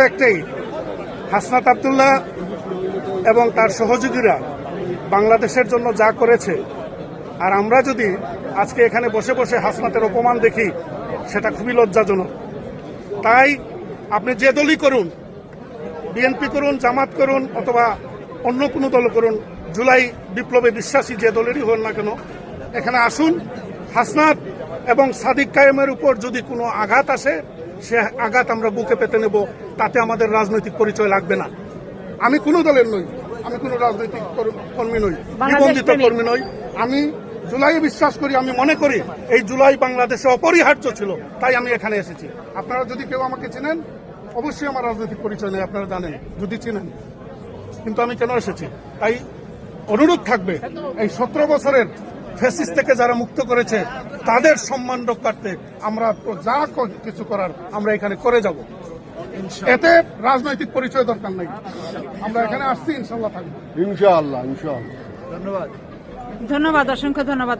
একটাই, হাসনাত আব্দুল্লাহ এবং তার সহযোগীরা বাংলাদেশের জন্য যা করেছে, আর আমরা যদি আজকে এখানে বসে বসে হাসনাতের অপমান দেখি, সেটা খুবই লজ্জাজনক। তাই আপনি যে দলই করুন, বিএনপি করুন, জামাত করুন, অথবা অন্য কোনো দল করুন, জুলাই বিপ্লবে বিশ্বাসী যে দলেরই হন না কেন, এখানে আসুন। হাসনাত এবং সাদিক কায়েমের উপর যদি কোনো আঘাত আসে, সে আঘাত আমরা বুকে পেতে নেব, তাতে আমাদের রাজনৈতিক পরিচয় লাগবে না। আমি কোনো দলের নই, আমি কোনো রাজনৈতিক কর্মী নই, নিবন্ধিত কর্মী নই। আমি জুলাই বিশ্বাস করি। আমি মনে করি এই জুলাই বাংলাদেশে অপরিহার্য ছিল, তাই আমি এখানে এসেছি। আপনারা যদি কেউ আমাকে চেনেন, অবশ্যই আমার রাজনৈতিক পরিচয় নেই, আপনারা জানেন যদি চিনেন, কিন্তু আমি কেন এসেছি। তাই অনুরোধ থাকবে, এই 17 বছরের ফ্যাসিস্ট থেকে যারা মুক্ত করেছে তাদের সম্মান রক্ষার্থে আমরা যা কিছু করার আমরা এখানে করে যাব। এতে রাজনৈতিক পরিচয় দরকার নাই। আমরা এখানে আসছি, ইনশাল্লাহ থাকবো। ইনশাআল্লাহ। ধন্যবাদ, অসংখ্য ধন্যবাদ।